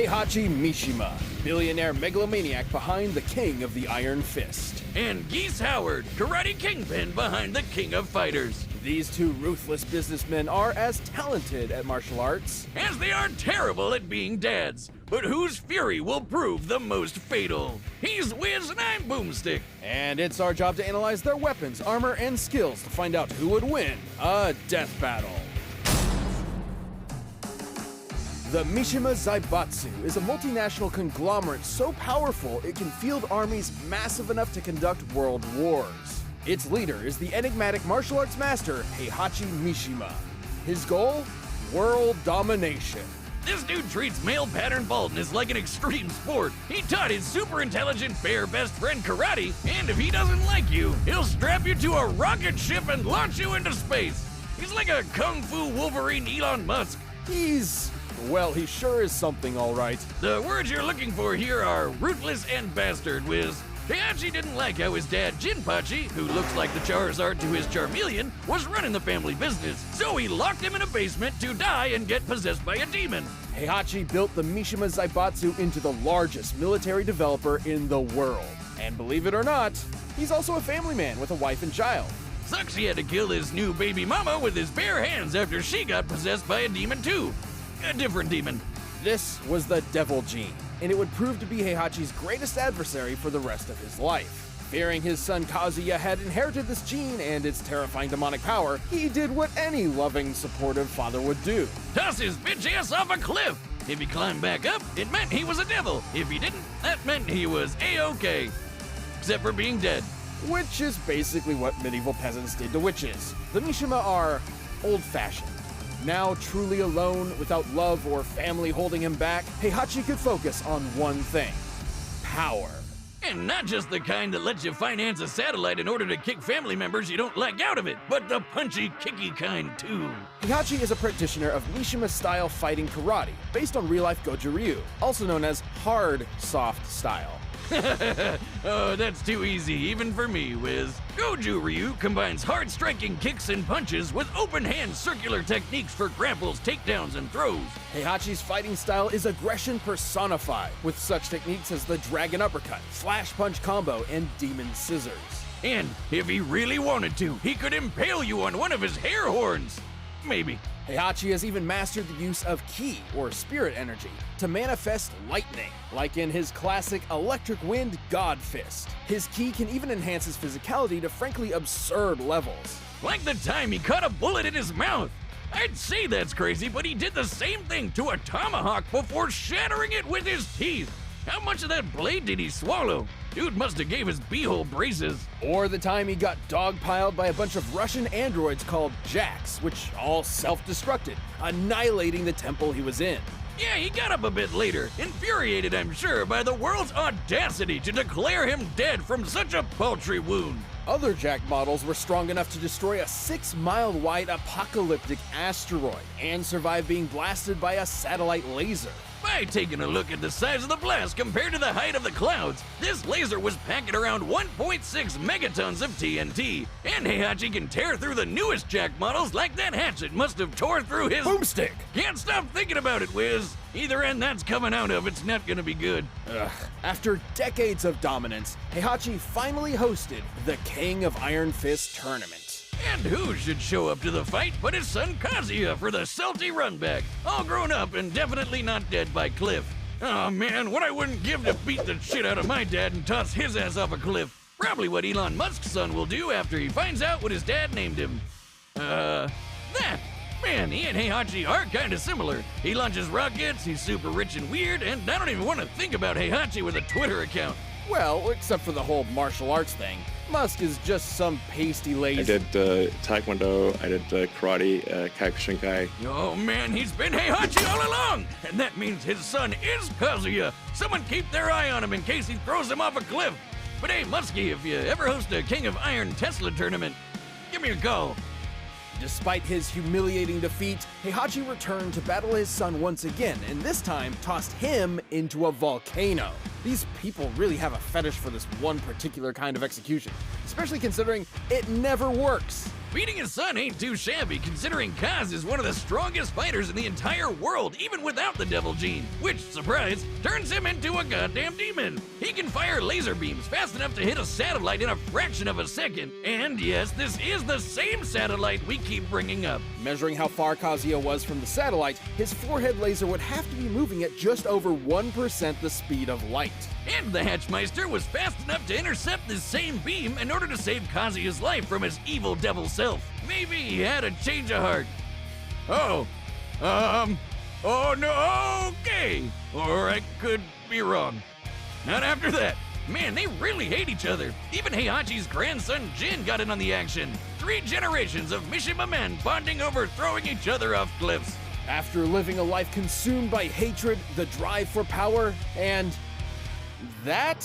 Heihachi Mishima, billionaire megalomaniac behind the King of the Iron Fist. And Geese Howard, karate kingpin behind the King of Fighters. These two ruthless businessmen are as talented at martial arts as they are terrible at being dads. But whose fury will prove the most fatal? He's Wiz and I'm Boomstick. And it's our job to analyze their weapons, armor, and skills to find out who would win a death battle. The Mishima Zaibatsu is a multinational conglomerate so powerful it can field armies massive enough to conduct world wars. Its leader is the enigmatic martial arts master Heihachi Mishima. His goal? World domination. This dude treats male pattern baldness like an extreme sport. He taught his super intelligent bear best friend karate, and if he doesn't like you, he'll strap you to a rocket ship and launch you into space. He's like a kung fu Wolverine Elon Musk. Well, he sure is something, all right. The words you're looking for here are ruthless and bastard, Wiz. Heihachi didn't like how his dad, Jinpachi, who looks like the Charizard to his Charmeleon, was running the family business. So he locked him in a basement to die and get possessed by a demon. Heihachi built the Mishima Zaibatsu into the largest military developer in the world. And believe it or not, he's also a family man with a wife and child. Sucks he had to kill his new baby mama with his bare hands after she got possessed by a demon too. A different demon. This was the Devil Gene, and it would prove to be Heihachi's greatest adversary for the rest of his life. Fearing his son Kazuya had inherited this gene and its terrifying demonic power, he did what any loving, supportive father would do. Toss his bitch ass off a cliff! If he climbed back up, it meant he was a devil. If he didn't, that meant he was A-OK. Except for being dead. Which is basically what medieval peasants did to witches. The Mishima are old-fashioned. Now truly alone, without love or family holding him back, Heihachi could focus on one thing: power. And not just the kind that lets you finance a satellite in order to kick family members you don't like out of it, but the punchy, kicky kind too. Heihachi is a practitioner of Mishima-style fighting karate, based on real-life Goju Ryu, also known as hard, soft style. Oh, that's too easy, even for me, Wiz. Goju Ryu combines hard-striking kicks and punches with open-hand circular techniques for grapples, takedowns, and throws. Heihachi's fighting style is aggression personified, with such techniques as the Dragon Uppercut, Flash Punch Combo, and Demon Scissors. And if he really wanted to, he could impale you on one of his hair horns. Maybe. Heihachi has even mastered the use of ki, or spirit energy, to manifest lightning, like in his classic Electric Wind God Fist. His ki can even enhance his physicality to frankly absurd levels. Like the time he caught a bullet in his mouth. I'd say that's crazy, but he did the same thing to a tomahawk before shattering it with his teeth. How much of that blade did he swallow? Dude must have gave his beehole braces. Or the time he got dogpiled by a bunch of Russian androids called Jacks, which all self-destructed, annihilating the temple he was in. Yeah, he got up a bit later, infuriated, I'm sure, by the world's audacity to declare him dead from such a paltry wound. Other Jack models were strong enough to destroy a 6-mile-wide apocalyptic asteroid and survive being blasted by a satellite laser. By taking a look at the size of the blast compared to the height of the clouds, this laser was packing around 1.6 megatons of TNT, and Heihachi can tear through the newest Jack models like that hatchet must have tore through his boomstick. Can't stop thinking about it, Wiz. Either end that's coming out of, it's not gonna be good. After decades of dominance, Heihachi finally hosted the King of Iron Fist tournament. And who should show up to the fight but his son Kazuya for the salty runback, all grown up and definitely not dead by cliff. Oh man, what I wouldn't give to beat the shit out of my dad and toss his ass off a cliff. Probably what Elon Musk's son will do after he finds out what his dad named him. Man, he and Heihachi are kinda similar. He launches rockets, he's super rich and weird, and I don't even want to think about Heihachi with a Twitter account. Well, except for the whole martial arts thing. Musk is just some pasty lazy. I did Taekwondo, I did karate, Kyokushinkai. Oh man, he's been Heihachi all along! And that means his son is Kazuya! Someone keep their eye on him in case he throws him off a cliff! But hey, Muskie, if you ever host a King of Iron Tesla tournament, give me a call. Despite his humiliating defeat, Heihachi returned to battle his son once again, and this time tossed him into a volcano. These people really have a fetish for this one particular kind of execution, especially considering it never works. Beating his son ain't too shabby considering Kaz is one of the strongest fighters in the entire world even without the devil gene, which, surprise, turns him into a goddamn demon. He can fire laser beams fast enough to hit a satellite in a fraction of a second. And yes, this is the same satellite we keep bringing up. Measuring how far Kazuya was from the satellite, his forehead laser would have to be moving at just over 1% the speed of light. And the Hatchmeister was fast enough to intercept this same beam in order to save Kazuya's life from his evil devil self. Maybe he had a change of heart. Oh no, okay. Or I could be wrong. Not after that. Man, they really hate each other. Even Heihachi's grandson Jin got in on the action. 3 generations of Mishima men bonding over throwing each other off cliffs. After living a life consumed by hatred, the drive for power, and that,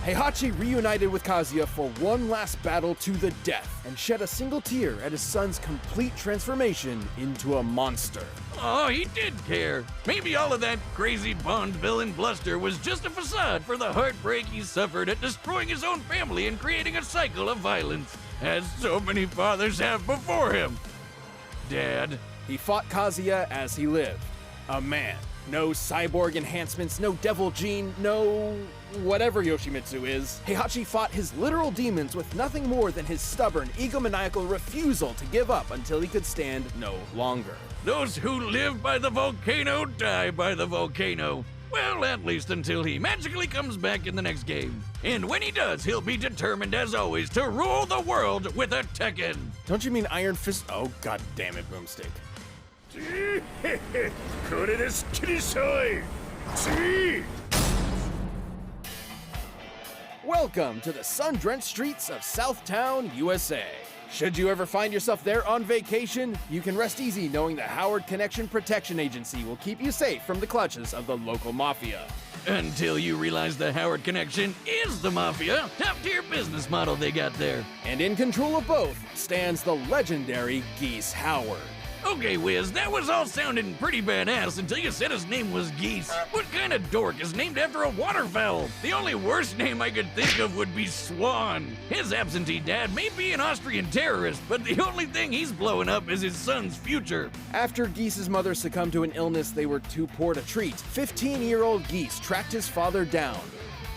Heihachi reunited with Kazuya for one last battle to the death and shed a single tear at his son's complete transformation into a monster. Oh, he did care. Maybe all of that crazy Bond villain bluster was just a facade for the heartbreak he suffered at destroying his own family and creating a cycle of violence, as so many fathers have before him. Dad. He fought Kazuya as he lived, a man. No cyborg enhancements, no devil gene, no whatever Yoshimitsu is. Heihachi fought his literal demons with nothing more than his stubborn, egomaniacal refusal to give up until he could stand no longer. Those who live by the volcano die by the volcano. Well, at least until he magically comes back in the next game. And when he does, he'll be determined as always to rule the world with a Tekken. Don't you mean Iron Fist? Oh, god damn it, Boomstick. Welcome to the sun-drenched streets of Southtown, USA. Should you ever find yourself there on vacation, you can rest easy knowing the Howard Connection Protection Agency will keep you safe from the clutches of the local mafia. Until you realize the Howard Connection is the mafia, top-tier business model they got there. And in control of both stands the legendary Geese Howard. Okay, Wiz, that was all sounding pretty badass until you said his name was Geese. What kind of dork is named after a waterfowl? The only worst name I could think of would be Swan. His absentee dad may be an Austrian terrorist, but the only thing he's blowing up is his son's future. After Geese's mother succumbed to an illness they were too poor to treat, 15-year-old Geese tracked his father down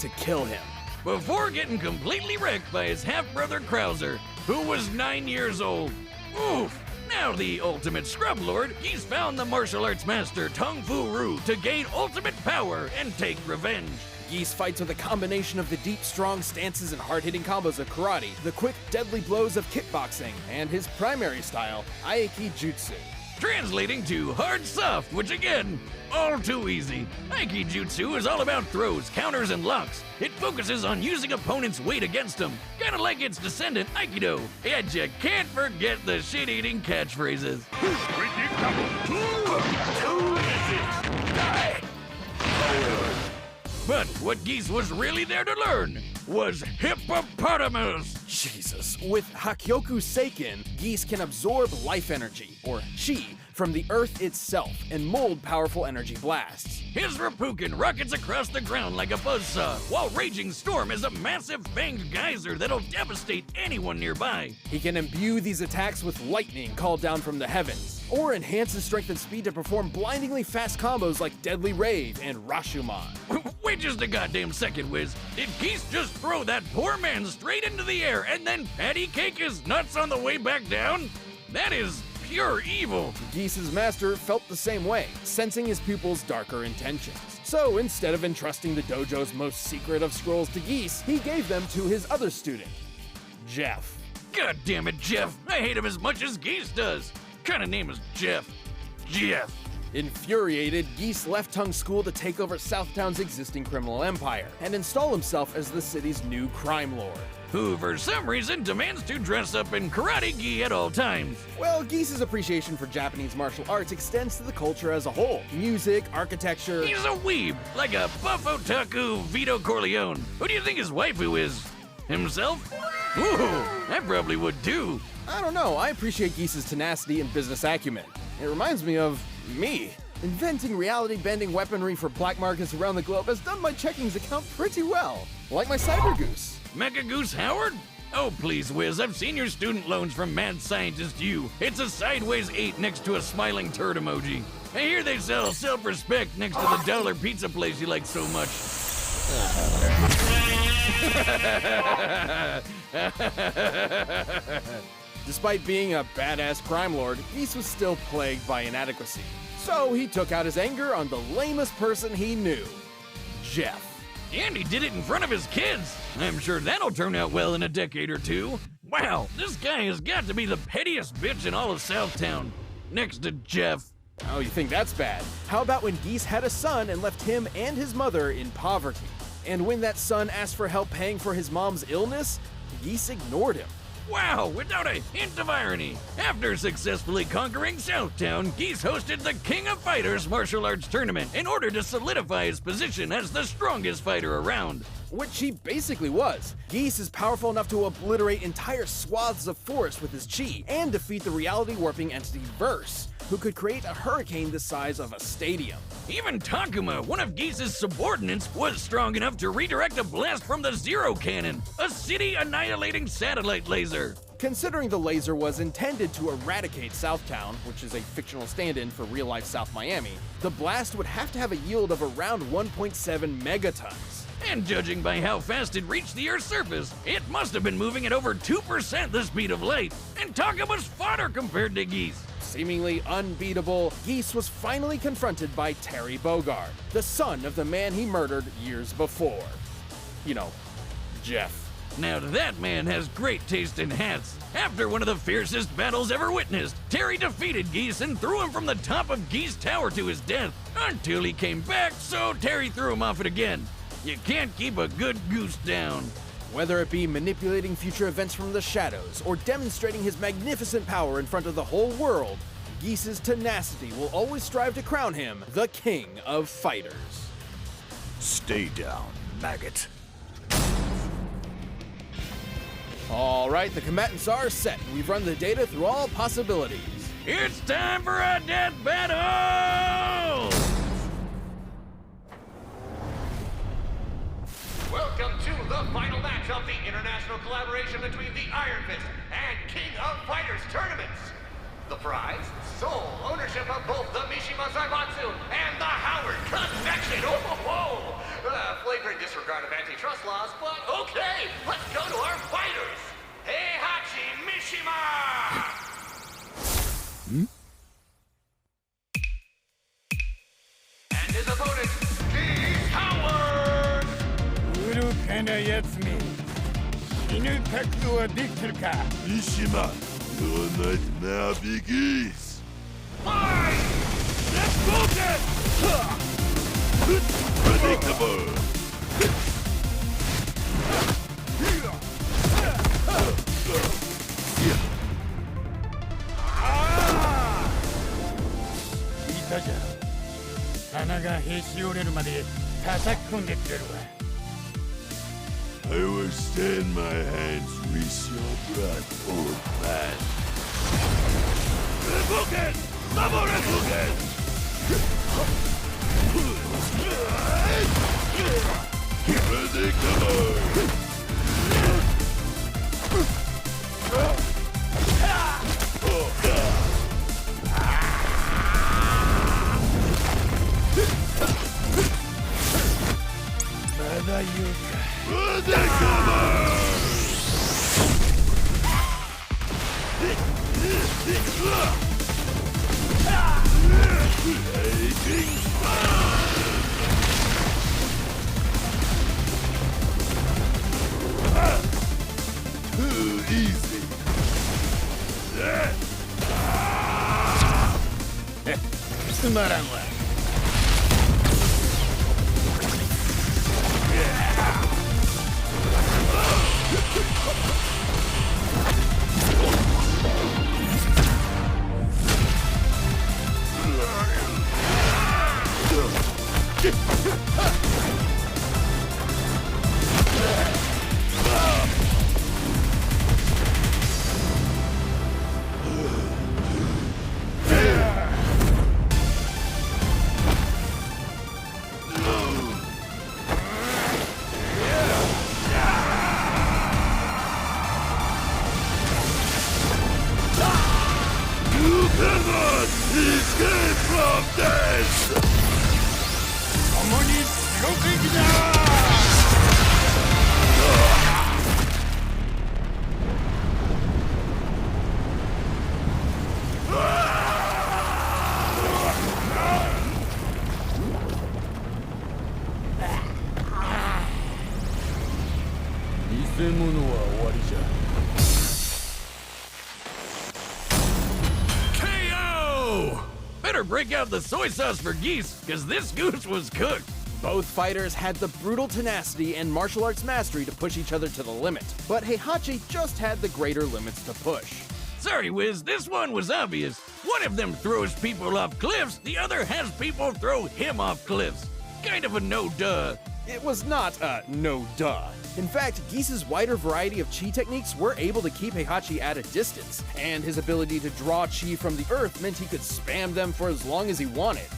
to kill him. Before getting completely wrecked by his half-brother Krauser, who was 9 years old. Oof! Now the ultimate scrub lord, he's found the martial arts master Tung Fu Ru to gain ultimate power and take revenge. Geese fights with a combination of the deep, strong stances and hard-hitting combos of karate, the quick, deadly blows of kickboxing, and his primary style, Aiki Jutsu. Translating to hard soft, which again, all too easy. Aiki Jutsu is all about throws, counters, and locks. It focuses on using opponents' weight against them, kinda like its descendant Aikido. And you can't forget the shit-eating catchphrases. But what Geese was really there to learn was hippopotamus. Jesus. With Hakyoku Seiken, Geese can absorb life energy, or chi, from the earth itself and mold powerful energy blasts. His Reppuken rockets across the ground like a buzzsaw, while Raging Storm is a massive fanged geyser that'll devastate anyone nearby. He can imbue these attacks with lightning called down from the heavens, or enhance his strength and speed to perform blindingly fast combos like Deadly Rave and Rashomon. Wait just a goddamn second, Wiz. Did Geese just throw that poor man straight into the air and then patty cake his nuts on the way back down? That is pure evil. Geese's master felt the same way, sensing his pupil's darker intentions. So instead of entrusting the dojo's most secret of scrolls to Geese, he gave them to his other student, Jeff. God damn it, Jeff. I hate him as much as Geese does. Kind of name is Jeff. Jeff. Infuriated, Geese left Tung School to take over Southtown's existing criminal empire and install himself as the city's new crime lord. Who, for some reason, demands to dress up in karate gi at all times. Well, Geese's appreciation for Japanese martial arts extends to the culture as a whole. Music, architecture... He's a weeb, like a buff otaku Vito Corleone. Who do you think his waifu is? Himself? Ooh, I probably would too. I don't know, I appreciate Geese's tenacity and business acumen. It reminds me of me. Inventing reality-bending weaponry for black markets around the globe has done my checkings account pretty well. Like my Cyber Goose. Mecha Goose Howard? Oh, please, Wiz, I've seen your student loans from Mad Scientist U. It's a sideways 8 next to a smiling turd emoji. I hear they sell self-respect next to the dollar pizza place you like so much. Despite being a badass crime lord, Geese was still plagued by inadequacy. So he took out his anger on the lamest person he knew, Jeff. And he did it in front of his kids. I'm sure that'll turn out well in a decade or two. Wow, this guy has got to be the pettiest bitch in all of Southtown. Next to Jeff. Oh, you think that's bad? How about when Geese had a son and left him and his mother in poverty? And when that son asked for help paying for his mom's illness, Geese ignored him. Wow, without a hint of irony. After successfully conquering Southtown, Geese hosted the King of Fighters martial arts tournament in order to solidify his position as the strongest fighter around. Which he basically was. Geese is powerful enough to obliterate entire swaths of forest with his chi and defeat the reality warping entity Verse, who could create a hurricane the size of a stadium. Even Takuma, one of Geese's subordinates, was strong enough to redirect a blast from the Zero Cannon, a city-annihilating satellite laser. Considering the laser was intended to eradicate Southtown, which is a fictional stand-in for real-life South Miami, the blast would have to have a yield of around 1.7 megatons. And judging by how fast it reached the Earth's surface, it must have been moving at over 2% the speed of light, and Takuma's fodder compared to Geese. Seemingly unbeatable, Geese was finally confronted by Terry Bogard, the son of the man he murdered years before. You know, Jeff. Now that man has great taste in hats. After one of the fiercest battles ever witnessed, Terry defeated Geese and threw him from the top of Geese Tower to his death, until he came back, so Terry threw him off it again. You can't keep a good goose down. Whether it be manipulating future events from the shadows or demonstrating his magnificent power in front of the whole world, Geese's tenacity will always strive to crown him the King of Fighters. Stay down, maggot. All right, the combatants are set. We've run the data through all possibilities. It's time for a death battle! Welcome to the final match of the international collaboration between the Iron Fist and King of Fighters tournaments. The prize, sole ownership of both the Mishima Zaibatsu and the Howard Connection. Oh, flagrant disregard of antitrust laws, but okay, let's go to our fighters. Heihachi Mishima! And his opponent, Geese Howard! 愚かなやつめ。犬覚悟はできてるか？ Mishima, you're not now, Big Geese. Fight! Let's focus! Predictable. 聞いたじゃん。鼻がへし折れるまで叩き込んでくれるわ。 I will stand my hands with your blood, old man. Refocus! Double refocus! Predictable! まだ言うか。 Predictable! Lightning Too easy. つまらんわ。 Predictable! cannot escape from death! 共に地獄行きだ。偽物は終わりじゃ。 KO! Better break out the soy sauce for Geese, because this goose was cooked. Both fighters had the brutal tenacity and martial arts mastery to push each other to the limit, but Heihachi just had the greater limits to push. Sorry, Wiz, this one was obvious. One of them throws people off cliffs, the other has people throw him off cliffs. Kind of a no-duh. It was not a no duh. In fact, Geese's wider variety of chi techniques were able to keep Heihachi at a distance, and his ability to draw chi from the earth meant he could spam them for as long as he wanted.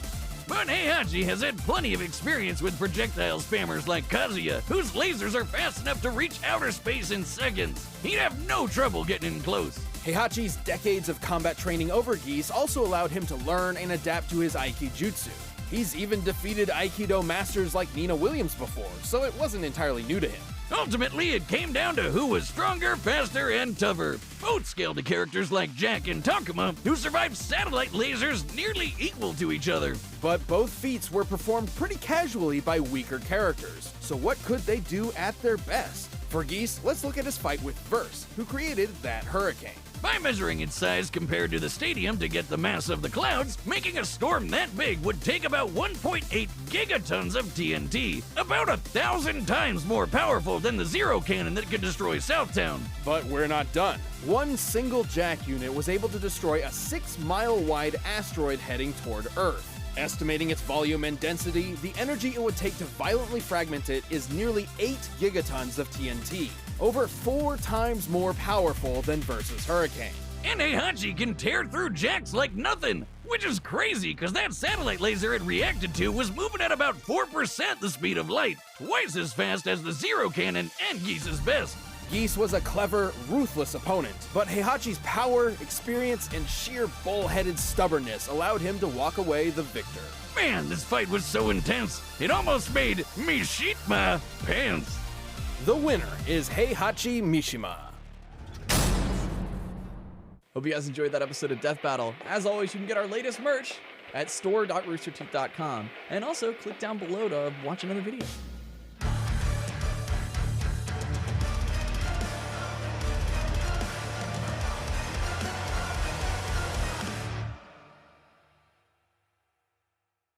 But Heihachi has had plenty of experience with projectile spammers like Kazuya, whose lasers are fast enough to reach outer space in seconds. He'd have no trouble getting in close. Heihachi's decades of combat training over Geese also allowed him to learn and adapt to his Aikijutsu. He's even defeated Aikido masters like Nina Williams before, so it wasn't entirely new to him. Ultimately, it came down to who was stronger, faster, and tougher. Both scaled to characters like Jack and Takuma, who survived satellite lasers nearly equal to each other. But both feats were performed pretty casually by weaker characters, so what could they do at their best? For Geese, let's look at his fight with Verse, who created that hurricane. By measuring its size compared to the stadium to get the mass of the clouds, making a storm that big would take about 1.8 gigatons of TNT, about 1,000 times more powerful than the Zero Cannon that could destroy Southtown. But we're not done. One single Jack unit was able to destroy a 6-mile-wide asteroid heading toward Earth. Estimating its volume and density, the energy it would take to violently fragment it is nearly 8 gigatons of TNT, over 4 times more powerful than Versus Hurricane. And Heihachi can tear through Jacks like nothing, which is crazy because that satellite laser it reacted to was moving at about 4% the speed of light, twice as fast as the Zero Cannon and Geese's best. Geese was a clever, ruthless opponent, but Heihachi's power, experience, and sheer bull-headed stubbornness allowed him to walk away the victor. Man, this fight was so intense, it almost made Mishima pants. The winner is Heihachi Mishima. Hope you guys enjoyed that episode of Death Battle. As always, you can get our latest merch at store.roosterteeth.com, and also click down below to watch another video.